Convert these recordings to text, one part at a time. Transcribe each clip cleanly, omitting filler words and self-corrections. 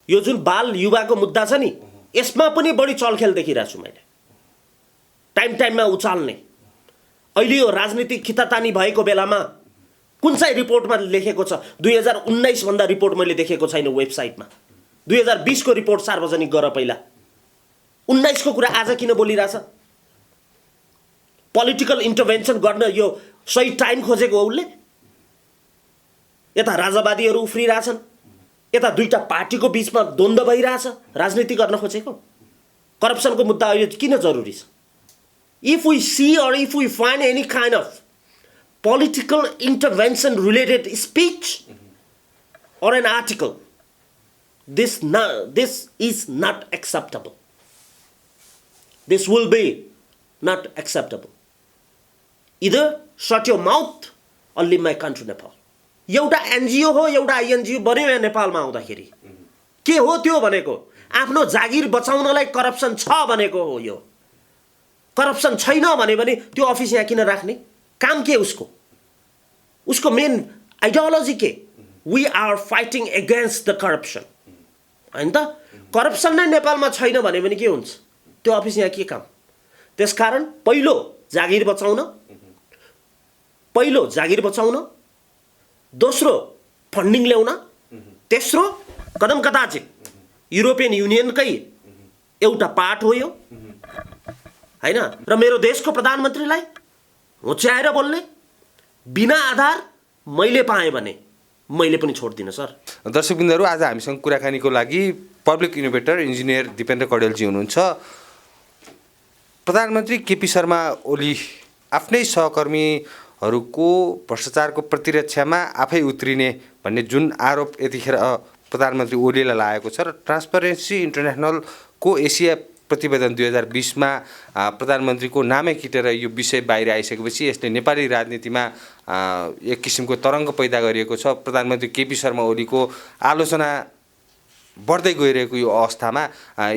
यो जुन बाल युवाको मुद्दा छ नि यसमा पनि बढी चलखेल देखिरहेको छु मैले। टाइममा उचाल्ने। अहिले यो राजनीतिक खितातानी भएको बेलामा कुन चाहिँ रिपोर्टमा लेखेको छ 2019 भन्दा रिपोर्ट मैले देखेको छैन वेबसाइटमा। 2020 को रिपोर्ट सार्वजनिक गर पहिला। 19 को कुरा आज किन बोलिरहेछ? पोलिटिकल इन्टरभेन्सन गर्न यो सही टाइम खोजेको हो उसले। यता राजावादीहरू उफ्रिरहेछन्, यता दुईटा पार्टीको बीचमा द्वन्द्व भइरहेछ, राजनीति गर्न खोजेको। करप्सनको मुद्दा अहिले किन जरुरी छ? If we see or if we find any kind of political intervention related speech or an article, this is not acceptable. This will be not acceptable. Either shut your mouth or leave my country Nepal. एउटा NGO हो, एउटा INGO बन्यो यहाँ नेपालमा आउँदाखेरि के हो त्यो भनेको? आफ्नो जागिर बचाउनलाई करप्सन छ भनेको हो। यो करप्सन छैन भने पनि त्यो अफिस यहाँ किन राख्ने? काम के उसको? उसको मेन आइडियोलोजी के? We are fighting against the corruption, हैन त? करप्सन नै नेपालमा छैन भने पनि के हुन्छ? त्यो अफिस यहाँ के काम? त्यसकारण पहिलो जागिर बचाउन, दोस्रो फन्डिङ ल्याउन, तेस्रो कदम कदाचित युरोपियन युनियनकै एउटा पार्ट हो यो, हैन? र मेरो देशको प्रधानमन्त्रीलाई होच्याएर बोल्ने बिना आधार मैले पाएँ भने मैले पनि छोड्दिनँ सर। दर्शकबिन्दुहरू, आज हामीसँग कुराकानीको लागि पब्लिक इनोभेटर इन्जिनियर दिपेन्द्र कडेलजी हुनुहुन्छ। प्रधानमन्त्री केपी शर्मा ओली आफ्नै सहकर्मीहरूको भ्रष्टाचारको प्रतिरक्षामा आफै उत्रिने भन्ने जुन आरोप यतिखेर प्रधानमन्त्री ओलीलाई लागेको छ र ट्रान्सपरेन्सी इन्टरनेसनलको एसिया प्रतिवेदन 2020 मा प्रधानमन्त्रीको नामै किटेर यो विषय बाहिर आइसकेपछि यसले नेपाली राजनीतिमा एक किसिमको तरङ्ग पैदा गरिएको छ। प्रधानमन्त्री केपी शर्मा ओलीको आलोचना बढ्दै गइरहेको यो अवस्थामा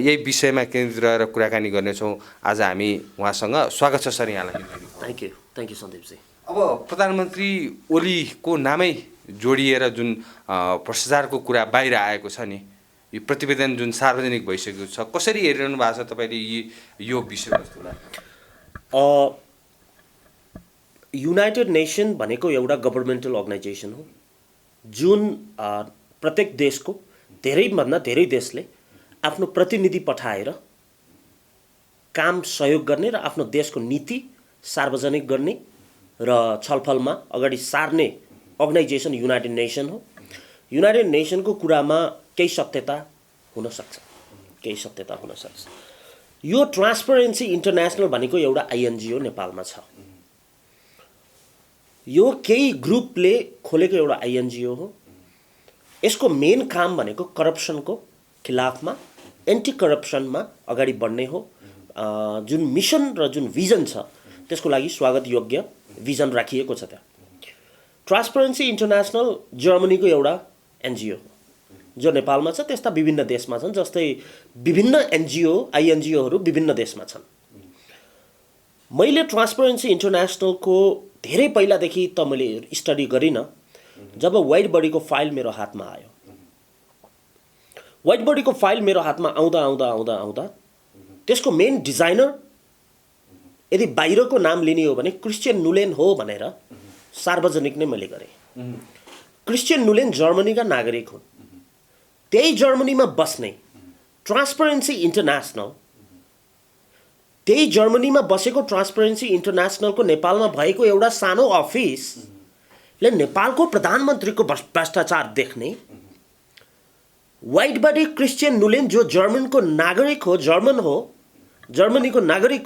यही विषयमा केन्द्रित रहेर कुराकानी गर्नेछौँ। आज हामी उहाँसँग स्वागत छ सर यहाँलाई। थ्याङ्क यू सन्दीपजी। अब प्रधानमन्त्री ओलीको नामै जोडिएर जुन भ्रष्टाचारको कुरा बाहिर आएको छ नि, यो प्रतिवेदन जुन सार्वजनिक भइसकेको छ, कसरी हेरिरहनु भएको छ तपाईँले यो विषयवस्तुलाई? युनाइटेड नेसन भनेको एउटा गभर्मेन्टल अर्गनाइजेसन हो जुन प्रत्येक देशको धेरैभन्दा धेरै देशले आफ्नो प्रतिनिधि पठाएर काम सहयोग गर्ने र आफ्नो देशको नीति सार्वजनिक गर्ने र छलफलमा अगाडि सार्ने अर्गनाइजेसन युनाइटेड नेसन हो। युनाइटेड नेसनको कुरामा केही सत्यता हुन सक्छ। यो ट्रान्सपरेन्सी इन्टरनेसनल भनेको एउटा आइएनजिओ नेपालमा छ। यो केही ग्रुपले खोलेको एउटा आइएनजिओ हो। यसको मेन काम भनेको करप्सनको खिलाफमा, एन्टी करप्सनमा अगाडि बढ्ने हो। जुन मिसन र जुन भिजन छ त्यसको लागि स्वागत योग्य भिजन राखिएको छ त्यहाँ। ट्रान्सपरेन्सी इन्टरनेसनल जर्मनीको एउटा एनजिओ जो नेपालमा छ, त्यस्ता विभिन्न देशमा छन्। जस्तै विभिन्न आइएनजिओहरू विभिन्न देशमा छन्। मैले ट्रान्सपरेन्सी इन्टरनेसनलको धेरै पहिलादेखि त मैले स्टडी गरिनँ। जब वाइड बडीको फाइल मेरो हातमा आयो, वाइड बडीको फाइल मेरो हातमा आउँदा त्यसको मेन डिजाइनर यदि बाहिरको नाम लिने हो भने क्रिस्चियन नुलेन हो भनेर सार्वजनिक नै मैले गरेँ। क्रिस्चियन नुलेन जर्मनीका नागरिक हुन्। त्यही जर्मनीमा बस्ने ट्रान्सपरेन्सी इन्टरनेसनल, त्यही जर्मनीमा बसेको ट्रान्सपरेन्सी इन्टरनेसनलको नेपालमा भएको एउटा सानो अफिसले नेपालको प्रधानमन्त्रीको भ्रष्टाचार देख्ने, वाइड बडी क्रिस्चियन नुलेन जो जर्मनीको नागरिक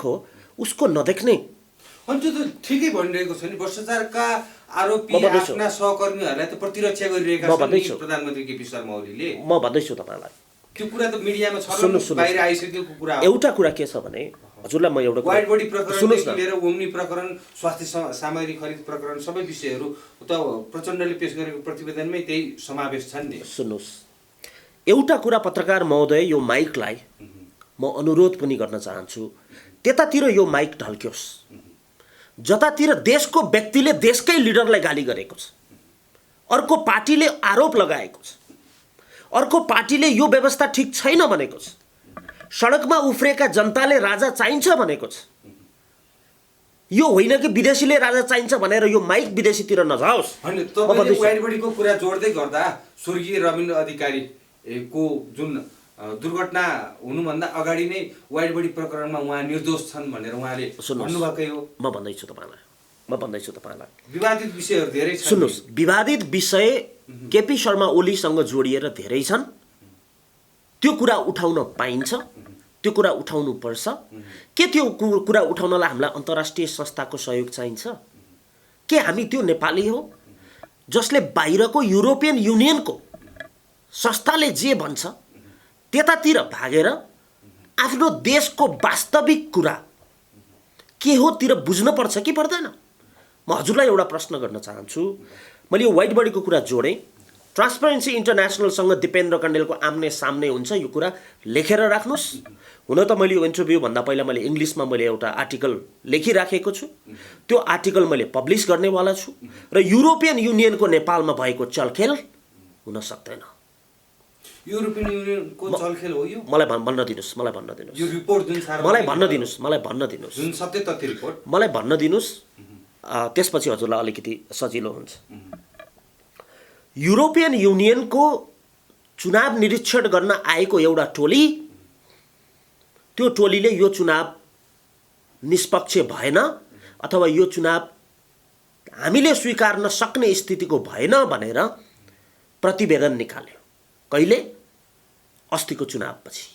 हो उसको नदेख्ने। अनि त्यो त ठिकै भनिरहेको छ नि, भ्रष्टाचारका आरोपी आफ्ना सहकर्मीहरूलाई त प्रतिरक्षा गरिरहेका छन् प्रधानमन्त्री केपी शर्मा ओलीले। म भन्दैछु तपाईँलाई, त्यो कुरा त मिडियामा छ, बाहिर आइसकेको कुरा हो। एउटा कुरा के छ भने हजुरलाई म एउटा वाइड बडी प्रकरणदेखि लिएर ओम्नी प्रकरण, स्वास्थ्य सामग्री खरिद प्रकरण, सबै विषयहरू त प्रचण्डले पेश गरेको प्रतिवेदनमै त्यही समावेश छन् नि। सुन्नुहोस्, एउटा कुरा पत्रकार महोदय, यो माइकलाई म अनुरोध पनि गर्न चाहन्छु, त्यतातिर यो माइक ढल्क्योस् जतातिर देशको व्यक्तिले देशकै लिडरलाई गाली गरेको छ, अर्को पार्टीले आरोप लगाएको छ, अर्को पार्टीले यो व्यवस्था ठिक छैन भनेको छ, सडकमा उफ्रेका जनताले राजा चाहिन्छ भनेको छ। यो होइन कि विदेशीले राजा चाहिन्छ भनेर यो माइक विदेशीतिर नजाओस्। होइन, तपाईँले वाइड बडीको कुरा जोड्दै गर्दा स्वर्गीय रविन्द्र अधिकारी को जुन दुर्घटना हुनुभन्दा अगाडि नै वाइड बडी प्रकरणमा उहाँ निर्दोष छन् भनेर उहाँले भन्नुभएकै हो। म भन्दैछु तपाईँलाई विवादित विषयहरू धेरै छन्। सुन्नुहोस्, विवादित विषय केपी शर्मा ओलीसँग जोडिएर धेरै छन्। त्यो कुरा उठाउन पाइन्छ, त्यो कुरा उठाउनु पर्छ। के त्यो कुरा उठाउनलाई हामीलाई अन्तर्राष्ट्रिय संस्थाको सहयोग चाहिन्छ? के हामी त्यो नेपाली हो जसले बाहिरको युरोपियन युनियनको संस्थाले जे भन्छ त्यतातिर भागेर आफ्नो देशको वास्तविक कुरा के हो तिर बुझ्न पर्छ कि पर्दैन? म हजुरलाई एउटा प्रश्न गर्न चाहन्छु। मैले यो वाइड बडीको कुरा जोडेँ। ट्रान्सपरेन्सी इन्टरनेसनलसँग दिपेन्द्र कण्डेलको आम्ने सामने हुन्छ, यो कुरा लेखेर राख्नुहोस्। हुन त मैले यो इन्टरभ्यू भन्दा पहिला मैले इङ्ग्लिसमा मैले एउटा आर्टिकल लेखिराखेको छु। त्यो आर्टिकल मैले पब्लिस गर्नेवाला छु र युरोपियन युनियनको नेपालमा भएको चलखेल हुन सक्दैन। युरोपियन युनियनको चलखेल हो यो? मलाई भन्न दिनुहोस्। यो रिपोर्ट जुन मलाई भन्न दिनुहोस् जुन सत्य तथ्य रिपोर्ट मलाई भन्न दिनुहोस्। त्यसपछि हजुरलाई अलिकति सजिलो हुन्छ। युरोपियन युनियनको चुनाव निरीक्षण गर्न आएको एउटा टोली, त्यो टोलीले यो चुनाव निष्पक्ष भएन अथवा यो चुनाव हामीले स्वीकार्न सक्ने स्थितिको भएन भनेर प्रतिवेदन निकाल्यो। कहिले? अस्तिको चुनावपछि।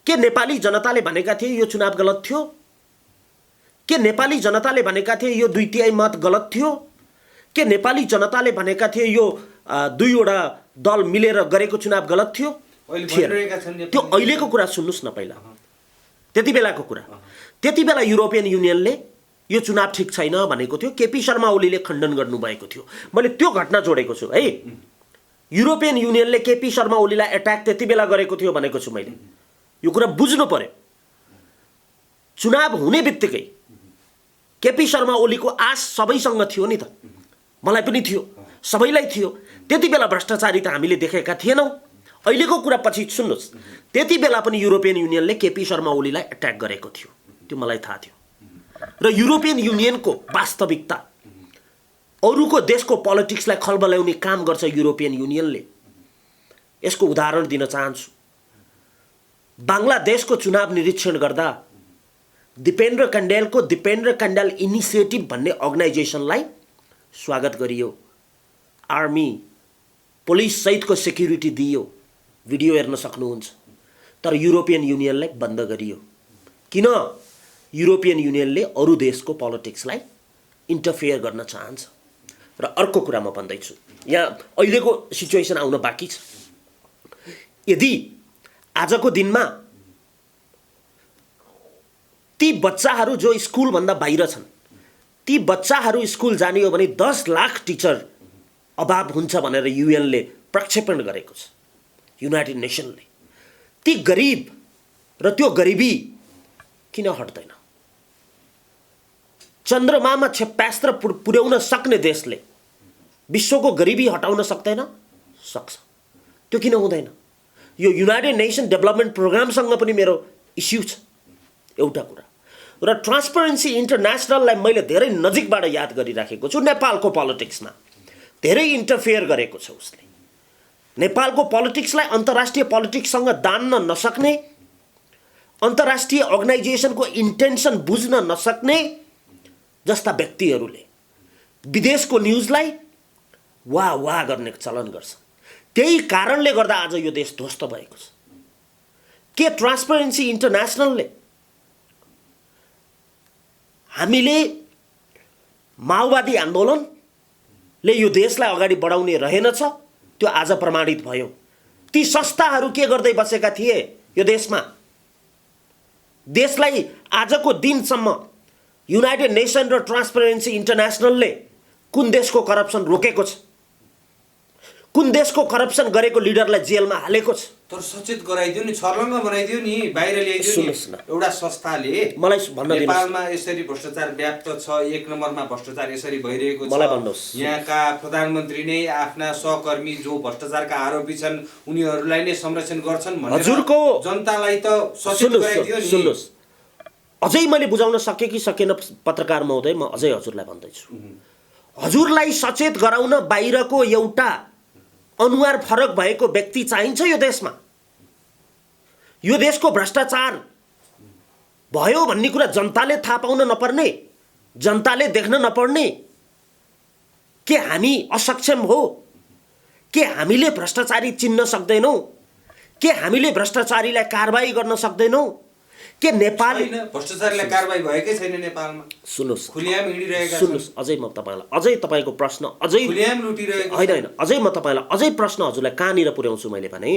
के नेपाली जनताले भनेका थिए यो चुनाव गलत थियो? के नेपाली जनताले भनेका थिए यो 2/3 मत गलत थियो? के नेपाली जनताले भनेका थिए यो 2वटा दल मिलेर गरेको चुनाव गलत थियो? त्यो अहिलेको कुरा सुन्नुहोस् न पहिला, त्यति बेलाको कुरा। त्यति बेला युरोपियन युनियनले यो चुनाव ठिक छैन भनेको थियो, केपी शर्मा ओलीले खण्डन गर्नुभएको थियो। मैले त्यो घटना जोडेको छु है। युरोपियन युनियनले केपी शर्मा ओलीलाई एट्याक त्यति बेला गरेको थियो भनेको छु मैले। यो कुरा बुझ्नु पर्यो। चुनाव हुने बित्तिकै केपी शर्मा ओलीको आश सबैसँग थियो नि त, मलाई पनि थियो, सबैलाई थियो। त्यति बेला भ्रष्टाचारी त हामीले देखेका थिएनौँ। अहिलेको कुरा पछि सुन्नुहोस्, त्यति बेला पनि युरोपियन युनियनले केपी शर्मा ओलीलाई एट्याक गरेको थियो, त्यो मलाई थाहा थियो। र युरोपियन युनियनको वास्तविकता, अरूको देशको पोलिटिक्सलाई खलबल्याउने काम गर्छ युरोपियन युनियनले। यसको उदाहरण दिन चाहन्छु। बाङ्लादेशको चुनाव निरीक्षण गर्दा दिपेन्द्र कण्डेलको दिपेन्द्र कण्डेल इनिसिएटिभ भन्ने अर्गनाइजेसनलाई स्वागत गरियो। आर्मी पुलिस सहितको सेक्युरिटी दियो, भिडियो हेर्न सक्नुहुन्छ। तर युरोपियन युनियनलाई बन्द गरियो। किन? युरोपियन युनियनले अरू देशको पोलिटिक्सलाई इन्टरफेयर गर्न चाहन्छ। र अर्को कुरा म भन्दैछु, यहाँ अहिलेको सिचुएसन आउन बाँकी छ। यदि आजको दिनमा ती बच्चाहरू जो स्कुलभन्दा बाहिर छन्, ती बच्चाहरू स्कुल जाने हो भने 10 लाख टिचर अभाव हुन्छ भनेर युएनले प्रक्षेपण गरेको छ, युनाइटेड नेसनले। ती गरिब र त्यो गरिबी किन हट्दैन? चन्द्रमामा क्षेप्यास्त्र पुर्याउन सक्ने देशले विश्वको गरिबी हटाउन सक्दैन? सक्छ। त्यो किन हुँदैन? यो युनाइटेड नेसन डेभलपमेन्ट प्रोग्रामसँग पनि मेरो इस्यु छ एउटा कुरा। र ट्रान्सपरेन्सी इन्टरनेसनललाई मैले धेरै नजिकबाट याद गरिराखेको छु। नेपालको पोलिटिक्समा धेरै इन्टरफेयर गरेको छ उसले। नेपालको पोलिटिक्सलाई अन्तर्राष्ट्रिय पोलिटिक्ससँग दान्न नसक्ने, अन्तर्राष्ट्रिय अर्गनाइजेसनको इन्टेन्सन बुझ्न नसक्ने जस्ता व्यक्तिहरूले विदेशको न्युजलाई वाह वाह गर्ने चलन गर्छ। त्यही कारणले गर्दा आज यो देश ध्वस्त भएको छ। के ट्रान्सपरेन्सी इन्टरनेसनलले हामीले माओवादी आन्दोलनले यो देशलाई अगाडि बढाउने रहेनछ, त्यो आज प्रमाणित भयो। ती संस्थाहरू के गर्दै बसेका थिए यो देशमा? देशलाई आजको दिनसम्म युनाइटेड नेसन र ट्रान्सपरेन्सी इन्टरनेसनलले कुन देशको करप्सन रोकेको छ? कुन देशको करप्सन गरेको लिडरलाई जेलमा हालेको छ? तर सचेत गराइदियो नि, छर्लङ्ग बनाइदियो नि, बाहिर ल्याइदियो नि। सुन्नुहोस् न। एउटा संस्थाले मलाई भन्न दिनुहोस्। नेपालमा यसरी भ्रष्टाचार व्याप्त छ, एक नम्बरमा भ्रष्टाचार यसरी भइरहेको छ, मलाई भन्नुहोस्। यहाँका प्रधानमन्त्री नै आफ्ना सहकर्मी जो भ्रष्टाचारका आरोपी छन् उनीहरूलाई नै संरक्षण गर्छन् भनेर हजुरको जनतालाई त सचेत गराइदियो नि। सुन्नुहोस्, अझै मैले बुझाउन सकेँ कि सकेन पत्रकार महोदय, म अझै हजुरलाई भन्दैछु। हजुरलाई सचेत गराउन बाहिरको एउटा अनुहार फरक भएको व्यक्ति चाहिन्छ यो देशमा। यो देशको भ्रष्टाचार भयो भन्ने कुरा जनताले थाहा पाउन नपर्ने, जनताले देख्न नपर्ने, के हामी असक्षम हो, के हामीले भ्रष्टाचारी चिन्न सक्दैनौँ, के हामीले भ्रष्टाचारीलाई कारबाही गर्न सक्दैनौँ, के नेपाल भ्रष्टाचारीलाई कारबाही भएकै छैन नेपालमा। सुन्नुहोस्, खुलेआम हिँडिरहेका छन्। सुन्नुहोस्, अझै म तपाईँलाई अझै तपाईँको प्रश्न अझै खुलेआम लुटिरहेको होइन होइन अझै म तपाईँलाई अझै प्रश्न हजुरलाई कहाँनिर पुर्याउँछु मैले भने,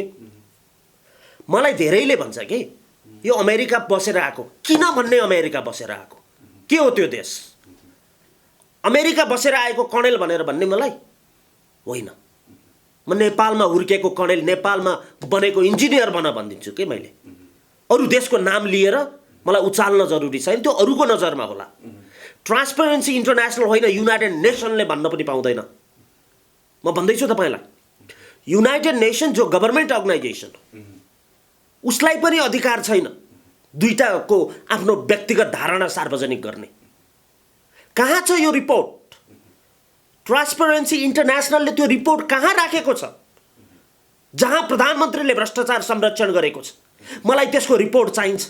मलाई धेरैले भन्छ कि यो अमेरिका बसेर आएको, किन भन्ने अमेरिका बसेर आएको, के हो त्यो देश? अमेरिका बसेर आएको कणेल भनेर भन्ने मलाई होइन, म नेपालमा हुर्केको कणेल, नेपालमा बनेको इन्जिनियर बन भनिदिन्छु के मैले। अरू देशको नाम लिएर मलाई उचाल्न जरुरी छैन, त्यो अरूको नजरमा होला। ट्रान्सपेरेन्सी इन्टरनेसनल होइन, युनाइटेड नेसनले भन्न पनि पाउँदैन। म भन्दैछु तपाईँलाई, युनाइटेड नेसन जो गभर्मेन्ट अर्गनाइजेसन हो उसलाई पनि अधिकार छैन दुईटाको आफ्नो व्यक्तिगत धारणा सार्वजनिक गर्ने। कहाँ छ यो रिपोर्ट? ट्रान्सपेरेन्सी इन्टरनेसनलले त्यो रिपोर्ट कहाँ राखेको छ जहाँ प्रधानमन्त्रीले भ्रष्टाचार संरक्षण गरेको छ? मलाई त्यसको रिपोर्ट चाहिन्छ,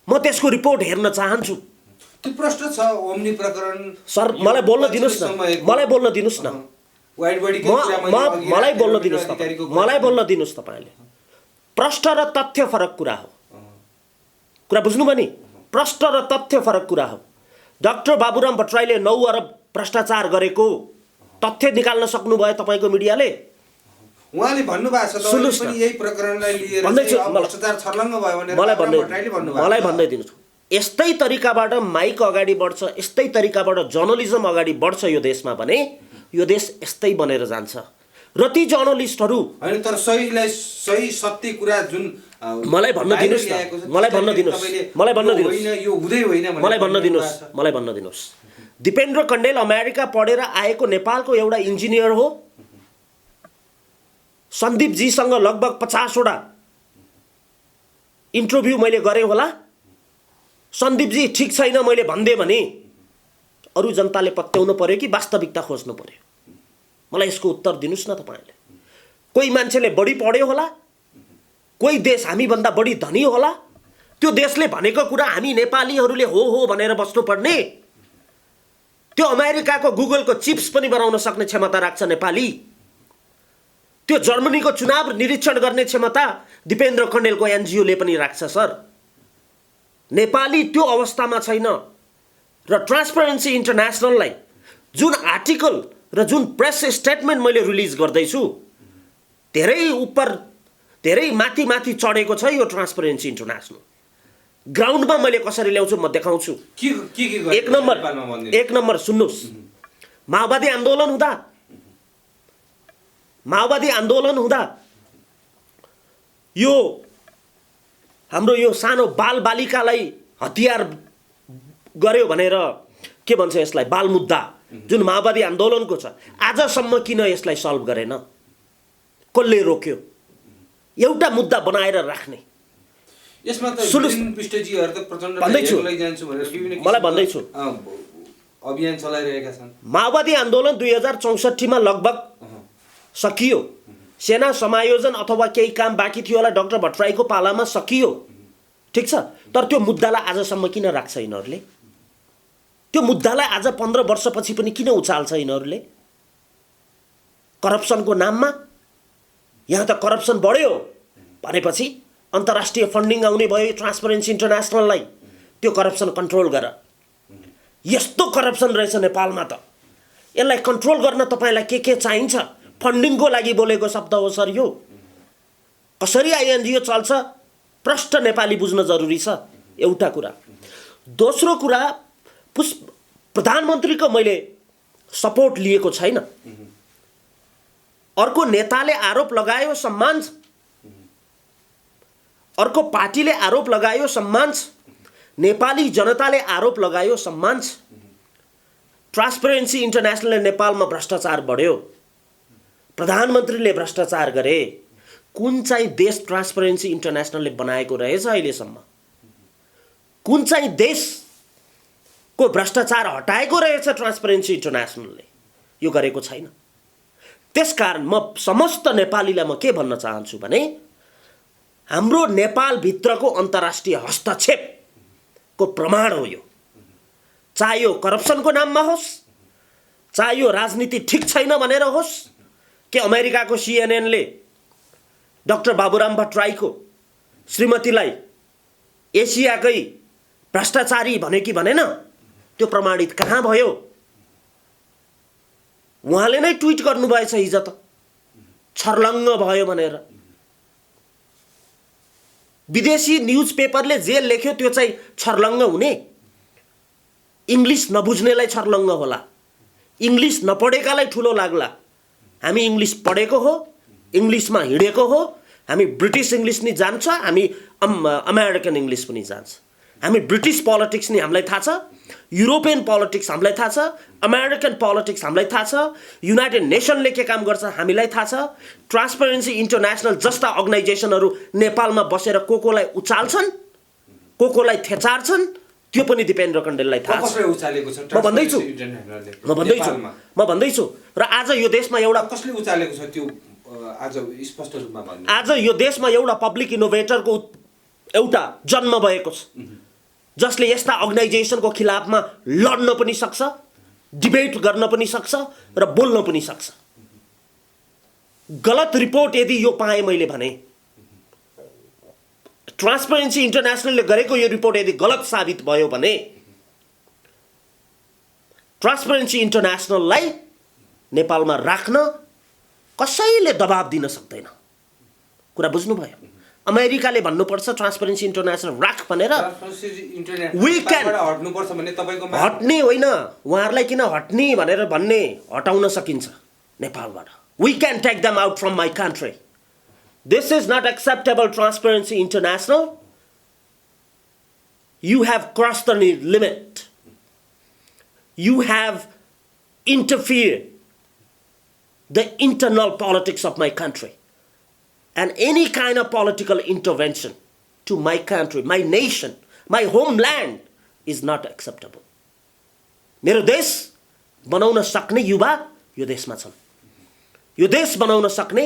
म त्यसको रिपोर्ट हेर्न चाहन्छु। त्यो प्रश्न छ ओम्नी प्रकरण। सर मलाई बोल्न दिनुस् न, मलाई बोल्न दिनुस् न, मलाई बोल्न दिनुस्, मलाई बोल्न दिनुस्। तपाईँले प्रश्न र तथ्य फरक कुरा हो, कुरा बुझ्नुभयो नि? प्रश्न र तथ्य फरक कुरा हो। डाक्टर बाबुराम भट्टराईले 9 अरब भ्रष्टाचार गरेको तथ्य निकाल्न सक्नुभयो तपाईँको मिडियाले? उहाँले भन्नुभएको छ सुन्नुहोस् न, पनि यही प्रकरणलाई लिएर भन्दैछु, भ्रष्टाचार छर्लङ्ग भयो भनेर मलाई भन्दै दिनुहोस्। यस्तै तरिकाबाट माइक अगाडि बढ्छ, यस्तै तरिकाबाट जर्नलिजम अगाडि बढ्छ यो देशमा भने यो देश यस्तै बनेर जान्छ। र ती जर्नलिस्टहरू हैन, तर सही सत्य कुरा जुन मलाई भन्न दिनुस् न, मलाई भन्न दिनुस्, मलाई भन्न दिनुस्, होइन यो हुँदै होइन भनेर मलाई भन्न दिनुस्, मलाई भन्न दिनुस्। दिपेन्द्र कण्डेल अमेरिका पढेर आएको नेपालको एउटा इन्जिनियर हो। सन्दीपजीसँग लगभग 50 वटा इन्टरभ्यू मैले गरेँ होला। सन्दीपजी ठिक छैन मैले भनिदिएँ भने अरू जनताले पत्याउनु पर्यो कि वास्तविकता खोज्नु पर्यो? मलाई यसको उत्तर दिनुस् न तपाईँले। कोही मान्छेले बढी पढ्यो होला, कोही देश हामीभन्दा बढी धनी होला, त्यो देशले भनेको कुरा हामी नेपालीहरूले हो भनेर बस्नुपर्ने? त्यो अमेरिकाको गुगलको चिप्स पनि बनाउन सक्ने क्षमता राख्छ नेपाली। त्यो जर्मनीको चुनाव निरीक्षण गर्ने क्षमता दिपेन्द्र कण्डेलको एनजिओले पनि राख्छ सर। नेपाली त्यो अवस्थामा छैन। र ट्रान्सपेरेन्सी इन्टरनेसनललाई जुन आर्टिकल र जुन प्रेस स्टेटमेन्ट मैले रिलिज गर्दैछु, धेरै उपर धेरै माथि चढेको छ यो ट्रान्सपेरेन्सी इन्टरनेसनल। ग्राउन्डमा मैले कसरी ल्याउँछु म देखाउँछु। एक नम्बर सुन्नुहोस्, माओवादी आन्दोलन हुँदा यो हाम्रो यो सानो बालबालिकालाई हतियार गर्यो भनेर के भन्छ यसलाई, बाल मुद्दा जुन माओवादी आन्दोलनको छ, आजसम्म किन यसलाई सल्भ गरेन? कसले रोक्यो? एउटा मुद्दा बनाएर राख्ने। यसमा त पिष्टजीहरु त प्रचण्ड लैजान्छु भनेर विभिन्न मलाई भन्दैछु अभियान चलाइरहेका छन्। माओवादी आन्दोलन 2064 मा लगभग सकियो। सेना समायोजन अथवा केही काम बाँकी थियो होला डाक्टर भट्टराईको पालामा सकियो, ठिक छ। तर त्यो मुद्दालाई आजसम्म किन राख्छ यिनीहरूले? त्यो मुद्दालाई आज 15 वर्षपछि पनि किन उचाल्छ यिनीहरूले? करप्सनको नाममा। यहाँ त करप्सन बढ्यो भनेपछि अन्तर्राष्ट्रिय फन्डिङ आउने भयो ट्रान्सपेरेन्सी इन्टरनेसनललाई, त्यो करप्सन कन्ट्रोल गर। यस्तो करप्सन रहेछ नेपालमा त, यसलाई कन्ट्रोल गर्न तपाईलाई के चाहिन्छ? फन्डिङको लागि बोलेको शब्द हो सर यो। कसरी आइएनजिओ चल्छ प्रष्ट नेपाली बुझ्न जरुरी छ, एउटा कुरा। दोस्रो कुरा, प्रधानमन्त्रीको मैले सपोर्ट लिएको छैन। अर्को नेताले आरोप लगायो, सम्मान छ। अर्को पार्टीले आरोप लगायो सम्मान छ, नेपाली जनताले आरोप लगायो सम्मान छ। ट्रान्सपेरेन्सी इन्टरनेसनलले नेपालमा भ्रष्टाचार बढ्यो, प्रधानमन्त्रीले भ्रष्टाचार गरे। कुन चाहिँ देश ट्रान्सपेरेन्सी इन्टरनेसनलले बनाएको रहेछ अहिलेसम्म? कुन चाहिँ देशको भ्रष्टाचार हटाएको रहेछ ट्रान्सपेरेन्सी इन्टरनेसनलले? यो गरेको छैन। त्यसकारण म समस्त नेपालीलाई म के भन्न चाहन्छु भने हाम्रो नेपालभित्रको अन्तर्राष्ट्रिय हस्तक्षेपको प्रमाण हो यो। चाहे यो करप्सनको नाममा होस्, चाहे यो राजनीति ठिक छैन भनेर होस्, कि अमेरिकाको सीएनएनले डाक्टर बाबुराम भट्टराईको श्रीमतीलाई एसियाकै भ्रष्टाचारी भने कि भनेन, त्यो प्रमाणित कहाँ भयो? उहाँले नै ट्विट गर्नुभएछ हिजो त, छर्लङ्ग भयो भनेर। विदेशी न्युज पेपरले जे लेख्यो त्यो चाहिँ छर्लङ्ग हुने? इङ्ग्लिस नबुझ्नेलाई छर्लङ्ग होला, इङ्ग्लिस नपढेकालाई ठुलो लाग्ला। हामी इङ्ग्लिस पढेको हो, इङ्ग्लिसमा हिँडेको हो, हामी ब्रिटिस इङ्ग्लिस नि जान्छ, हामी अमेरिकन इङ्ग्लिस पनि जान्छ। हामी ब्रिटिस पोलिटिक्स नि हामीलाई थाहा छ, युरोपियन पोलिटिक्स हामीलाई थाहा छ, अमेरिकन पोलिटिक्स हामीलाई थाहा छ, युनाइटेड नेसनले के काम गर्छ हामीलाई थाहा छ। ट्रान्सपेरेन्सी इन्टरनेसनल जस्ता अर्गनाइजेसनहरू नेपालमा बसेर कोलाई उचाल्छन्, कोलाई थेचार्छन्, त्यो पनि दिपेन्द्र कण्डेललाई थाहा छ। म भन्दैछु र आज यो देशमा एउटा कसले उचालेको छ त्यो आज स्पष्ट रूपमा भन्नु। आज यो देशमा एउटा पब्लिक इनोभेटरको एउटा जन्म भएको छ, जसले यस्ता अर्गनाइजेसनको खिलाफमा लड्न पनि सक्छ, डिबेट गर्न पनि सक्छ र बोल्न पनि सक्छ। गलत रिपोर्ट यदि यो पाएँ मैले भने, ट्रान्सपेरेन्सी इन्टरनेसनलले गरेको यो रिपोर्ट यदि गलत साबित भयो भने, ट्रान्सपेरेन्सी इन्टरनेसनललाई नेपालमा राख्न कसैले दबाब दिन सक्दैन। कुरा बुझ्नुभयो? अमेरिकाले भन्नुपर्छ ट्रान्सपेरेन्सी इन्टरनेसनल राख भनेर, हट्ने होइन, उहाँहरूलाई किन हट्ने भनेर भन्ने, हटाउन सकिन्छ नेपालबाट। We can take them out from my country. This is not acceptable transparency international. You have cross the limit. You have interfered the internal politics of my country, and any kind of political intervention to my country, my nation, my homeland is not acceptable. मेरो देश बनाउन सक्ने युवा यो देशमा छन्, यो देश बनाउन सक्ने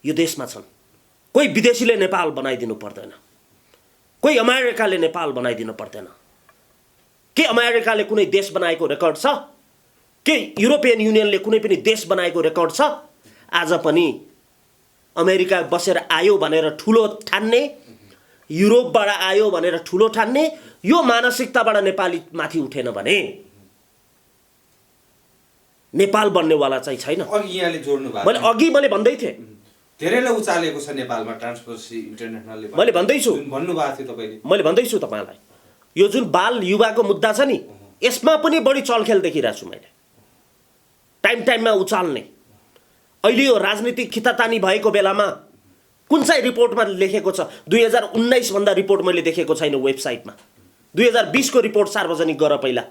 यो देशमा छन्। कोही विदेशीले नेपाल बनाइदिनु पर्दैन, कोही अमेरिकाले नेपाल बनाइदिनु पर्दैन। के अमेरिकाले कुनै देश बनाएको रेकर्ड छ? के युरोपियन युनियनले कुनै पनि देश बनाएको रेकर्ड छ? आज पनि अमेरिका बसेर आयो भनेर ठुलो ठान्ने, युरोपबाट आयो भनेर ठुलो ठान्ने, यो मानसिकताबाट नेपाली माथि उठेन भने नेपाल बन्नेवाला चाहिँ छैन। मैले अघि भन्दै थिएँ, धेरैले उचालेको छ नेपालमा ट्रान्सपेरेन्सी इन्टरनेसनलले। मैले भन्दैछु, भन्नुभएको थियो तपाईँले। मैले भन्दैछु तपाईँलाई, यो जुन बाल युवाको मुद्दा छ नि, यसमा पनि बढी चलखेल देखिरहेको छु मैले। टाइममा उचाल्ने, अहिले यो राजनीतिक खितातानी भएको बेलामा कुन चाहिँ रिपोर्टमा लेखेको छ? 2019 भन्दा रिपोर्ट मैले देखेको छैन वेबसाइटमा। 2020 को रिपोर्ट सार्वजनिक गर पहिला।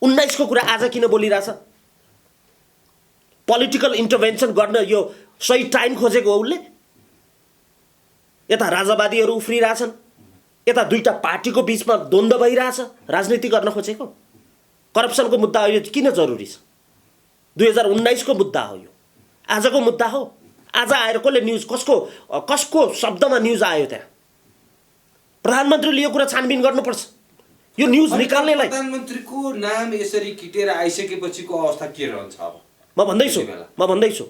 19 को कुरा आज किन बोलिरहेछ? पोलिटिकल इन्टरभेन्सन गर्न यो सही टाइम खोजेको हो उसले? यता राजावादीहरू उफ्रिरहेछन्, यता दुईटा पार्टीको बीचमा द्वन्द्व भइरहेछ, राजनीति गर्न खोजेको। करप्सनको मुद्दा अहिले किन जरुरी छ? 2019 को मुद्दा हो यो, आजको मुद्दा हो। आज आएर कसले न्युज, कसको शब्दमा न्युज आयो त्यहाँ? प्रधानमन्त्रीले यो कुरा छानबिन गर्नुपर्छ। यो न्युज निकाल्नेलाई प्रधानमन्त्रीको नाम यसरी किटेर आइसकेपछिको अवस्था के रहन्छ अब? म भन्दैछु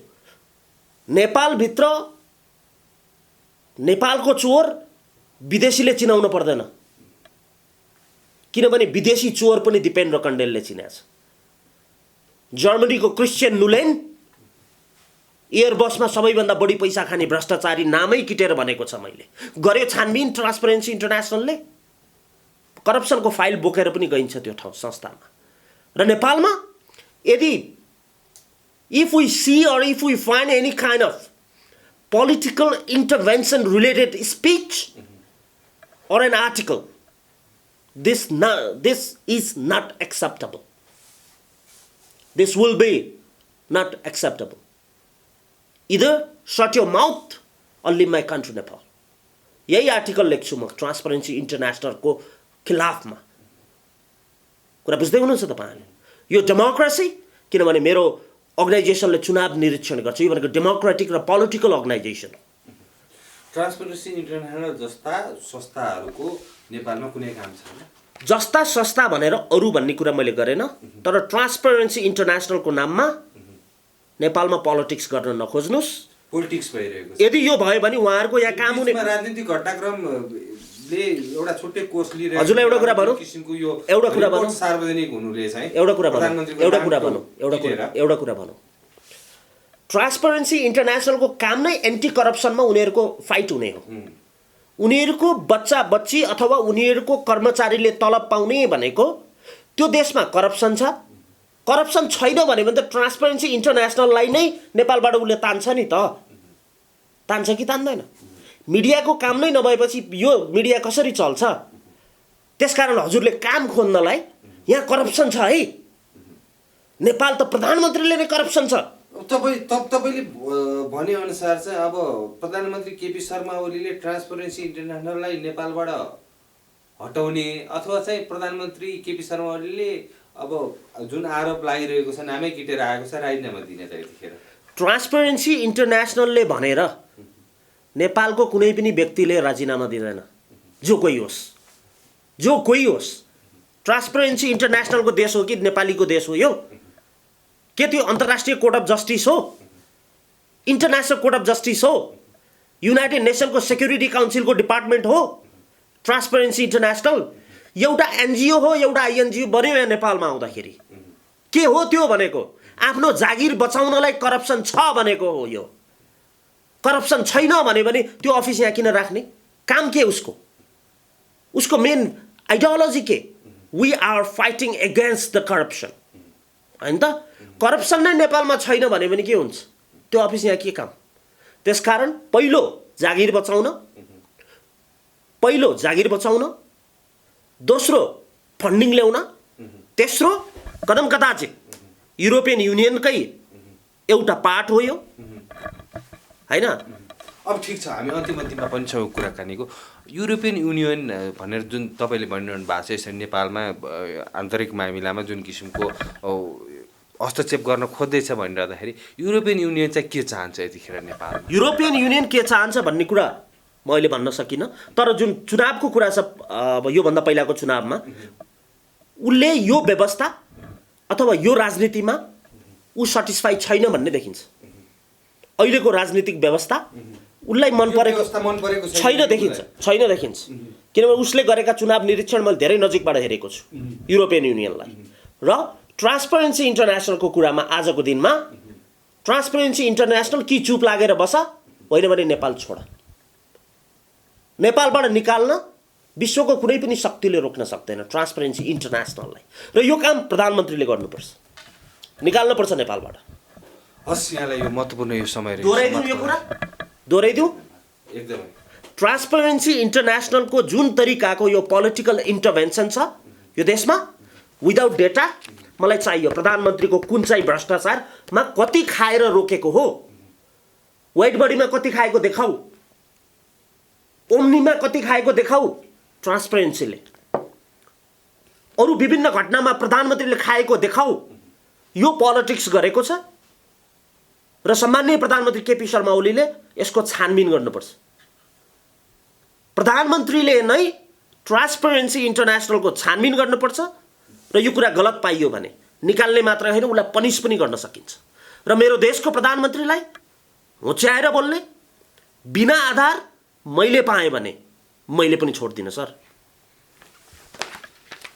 नेपालभित्र नेपालको चोर विदेशीले चिनाउन पर्दैन, किनभने विदेशी चोर पनि दिपेन्द्र कण्डेलले चिनाछ। जर्मनीको क्रिस्चियन नुलेन एयरबसमा सबैभन्दा बढी पैसा खाने भ्रष्टाचारी नामै किटेर भनेको छ मैले। गर्यो छानबिन ट्रान्सपेरेन्सी इन्टरनेसनलले, करप्सनको फाइल बोकेर पनि गइन्छ त्यो ठाउँ संस्थामा। र नेपालमा यदि if we see or if we find any kind of political intervention related speech or an article, this is not acceptable. This will be not acceptable. Either shut your mouth or leave my country Nepal. यही article लेख्छु म transparency इन्टरनेसनलको खिलाफमा। कुरा बुझ्दै हुनुहुन्छ तपाईँहरूले? यो democracy, किनभने मेरो अर्गनाइजेसनले चुनाव निरीक्षण गर्छ, यो भनेको डेमोक्रेटिक र पोलिटिकल अर्गनाइजेसन हो। ट्रान्सपरेन्सी इन्टरनेसनल जस्ता संस्थाहरूको नेपालमा कुनै काम छैन। जस्ता संस्था भनेर अरू भन्ने कुरा मैले गरेन, तर ट्रान्सपरेन्सी इन्टरनेसनलको नाममा नेपालमा पोलिटिक्स गर्न नखोज्नुहोस्। पोलिटिक्स भइरहेको छ। यदि यो भयो भने उहाँहरूको यहाँ काम हुने राजनीतिक घटनाक्रमले एउटा छुट्टै कोर्स लिइरहेको। हजुरलाई एउटा कुरा भनौँ, एउटा कुरा भनौँ, सार्वजनिक हुनुले चाहिँ एउटा कुरा भनौँ, ट्रान्सपरेन्सी इन्टरनेसनलको काम नै एन्टी करप्सनमा उनीहरूको फाइट हुने हो। उनीहरूको बच्चा बच्ची अथवा उनीहरूको कर्मचारीले तलब पाउने भनेको त्यो देशमा करप्सन छ। करप्सन छैन भने त ट्रान्सपरेन्सी इन्टरनेसनललाई नै नेपालबाट उसले तान्छ नि त, तान्छ कि तान्दैन? मिडियाको काम नै नभएपछि यो मिडिया कसरी चल्छ? त्यसकारण हजुरले काम खोज्नलाई यहाँ करप्सन छ है। नेपाल त प्रधानमन्त्रीले नै करप्सन छ। तपाईँले भनेअनुसार चाहिँ अब प्रधानमन्त्री केपी शर्मा ओलीले ट्रान्सपरेन्सी इन्टरनेसनललाई नेपालबाट हटाउने अथवा चाहिँ प्रधानमन्त्री केपी शर्मा ओलीले अब जुन आरोप लागिरहेको छ, नामै किटेर आएको छ, राजीनामा दिने त यतिखेर ट्रान्सपरेन्सी इन्टरनेसनलले भनेर नेपालको कुनै पनि व्यक्तिले राजीनामा दिँदैन, जो कोही होस्। ट्रान्सपरेन्सी इन्टरनेसनलको देश हो कि नेपालीको देश हो यो? के त्यो अन्तर्राष्ट्रिय कोर्ट अफ जस्टिस हो? इन्टरनेसनल कोर्ट अफ जस्टिस हो? युनाइटेड नेसनको सेक्युरिटी काउन्सिलको डिपार्टमेन्ट हो ट्रान्सपरेन्सी इन्टरनेसनल? एउटा एनजिओ हो, एउटा आइएनजिओ बन्यो यहाँ नेपालमा आउँदाखेरि। के हो त्यो भनेको? आफ्नो जागिर बचाउनलाई करप्सन छ भनेको हो यो। करप्सन छैन भने त्यो अफिस यहाँ किन राख्ने? काम के उसको मेन आइडियोलोजी के? We are fighting against the corruption, होइन त? करप्सन नै नेपालमा छैन भने के हुन्छ? त्यो अफिस यहाँ के काम? त्यसकारण पहिलो जागिर बचाउन, दोस्रो फन्डिङ ल्याउन, तेस्रो कदम कदाचित युरोपियन युनियनकै एउटा पार्ट हो यो, होइन? अब ठिक छ, हामी अन्तिममा पनि छौँ कुराकानीको। युरोपियन युनियन भनेर जुन तपाईँले भनिरहनु भएको छ, यसरी नेपालमा आन्तरिक मामिलामा जुन किसिमको हस्तक्षेप गर्न खोज्दैछ भनिरहँदाखेरि युरोपियन युनियन चाहिँ के चाहन्छ यतिखेर नेपाल? युरोपियन युनियन के चाहन्छ भन्ने कुरा म अहिले भन्न सकिनँ, तर जुन चुनावको कुरा छ, अब योभन्दा पहिलाको चुनावमा उसले यो व्यवस्था अथवा यो राजनीतिमा ऊ सेटिस्फाई छैन भन्ने देखिन्छ। अहिलेको राजनीतिक व्यवस्था उसलाई मन परेको छैन देखिन्छ। किनभने उसले गरेका चुनाव निरीक्षण मैले धेरै नजिकबाट हेरेको छु युरोपियन युनियनलाई। र ट्रान्सपरेन्सी इन्टरनेसनलको कुरामा आजको दिनमा ट्रान्सपरेन्सी इन्टरनेसनल कि चुप लागेर बस, होइन भने नेपाल छोड। नेपालबाट निकाल्न विश्वको कुनै पनि शक्तिले रोक्न सक्दैन ट्रान्सपरेन्सी इन्टरनेसनललाई। र यो काम प्रधानमन्त्रीले गर्नुपर्छ, निकाल्नुपर्छ नेपालबाट। हस्, यहाँलाई यो महत्त्वपूर्ण यो समय दोहोऱ्याइदिउँ एकदमै। ट्रान्सपरेन्सी इन्टरनेसनलको जुन तरिकाको यो पोलिटिकल इन्टरभेन्सन छ यो देशमा, विदाउट डेटा मलाई चाहियो प्रधानमन्त्रीको कुन चाहिँ भ्रष्टाचारमा कति खाएर रोकेको हो, वाइट बडीमा कति खाएको देखाऊ, ओम्नीमा कति खाएको देखाऊ ट्रान्सपरेन्सीले, अरू विभिन्न घटनामा प्रधानमन्त्रीले खाएको देखाऊ। यो पोलिटिक्स गरेको छ र सम्माननीय प्रधानमन्त्री केपी शर्मा ओलीले यसको छानबिन गर्नुपर्छ। प्रधानमन्त्रीले नै ट्रान्सपरेन्सी इन्टरनेसनलको छानबिन गर्नुपर्छ र यो कुरा गलत पाइयो भने निकाल्ने मात्र होइन, उसलाई पनिस पनि गर्न सकिन्छ। र मेरो देशको प्रधानमन्त्रीलाई होच्याएर बोल्ने, बिना आधार मैले पाएँ भने मैले पनि छोड्दिनँ सर।